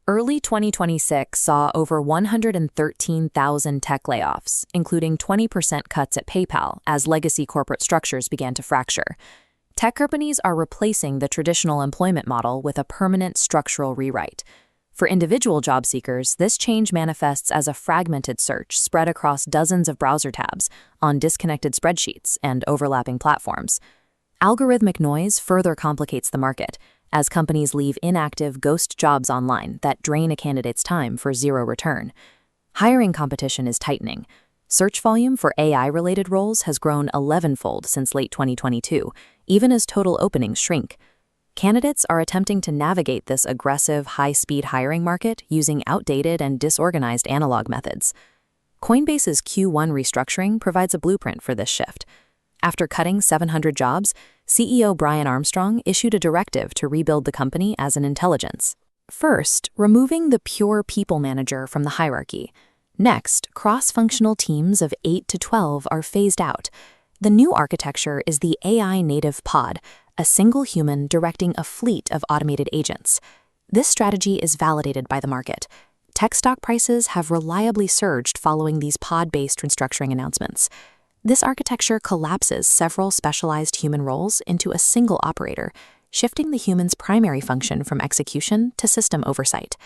Early 2026 saw over 113,000 tech layoffs, including 20% cuts at PayPal as legacy corporate structures began to fracture. Tech companies are replacing the traditional employment model with a permanent structural rewrite. For individual job seekers, this change manifests as a fragmented search spread across dozens of browser tabs, on disconnected spreadsheets, and overlapping platforms. Algorithmic noise further complicates the market, as companies leave inactive ghost jobs online that drain a candidate's time for zero return. Hiring competition is tightening. Search volume for AI-related roles has grown 11-fold since late 2022, even as total openings shrink. Candidates are attempting to navigate this aggressive, high-speed hiring market using outdated and disorganized analog methods. Coinbase's Q1 restructuring provides a blueprint for this shift. After cutting 700 jobs, CEO Brian Armstrong issued a directive to rebuild the company as an intelligence. First, removing the pure people manager from the hierarchy. Next, cross-functional teams of 8 to 12 are phased out. The new architecture is the AI-native pod, a single human directing a fleet of automated agents. This strategy is validated by the market. Tech stock prices have reliably surged following these pod-based restructuring announcements. This architecture collapses several specialized human roles into a single operator, shifting the human's primary function from execution to system oversight.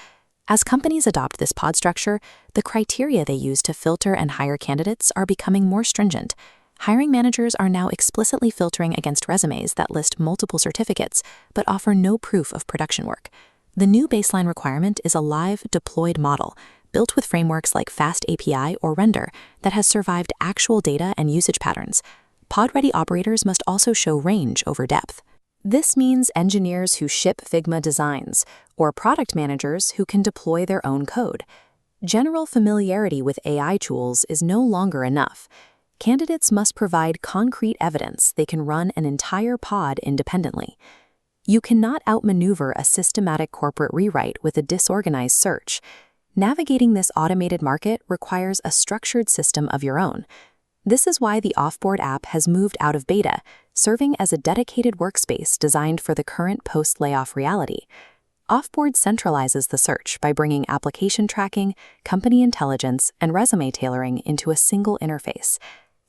As companies adopt this pod structure, the criteria they use to filter and hire candidates are becoming more stringent. Hiring managers are now explicitly filtering against resumes that list multiple certificates but offer no proof of production work. The new baseline requirement is a live, deployed model, built with frameworks like FastAPI or Render that has survived actual data and usage patterns. Pod-ready operators must also show range over depth. This means engineers who ship Figma designs, or product managers who can deploy their own code. General familiarity with AI tools is no longer enough. Candidates must provide concrete evidence they can run an entire pod independently. You cannot outmaneuver a systematic corporate rewrite with a disorganized search. Navigating this automated market requires a structured system of your own. This is why the Offboard app has moved out of beta, serving as a dedicated workspace designed for the current post-layoff reality. Offboard centralizes the search by bringing application tracking, company intelligence, and resume tailoring into a single interface.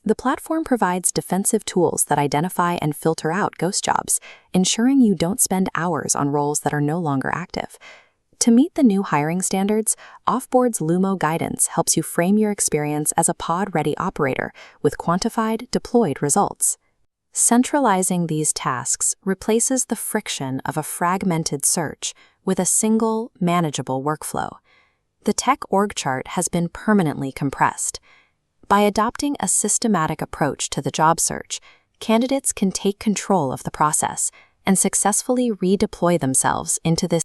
The platform provides defensive tools that identify and filter out ghost jobs, ensuring you don't spend hours on roles that are no longer active. To meet the new hiring standards, Offboard's Lumo guidance helps you frame your experience as a pod-ready operator with quantified, deployed results. Centralizing these tasks replaces the friction of a fragmented search with a single, manageable workflow. The tech org chart has been permanently compressed. By adopting a systematic approach to the job search, candidates can take control of the process and successfully redeploy themselves into this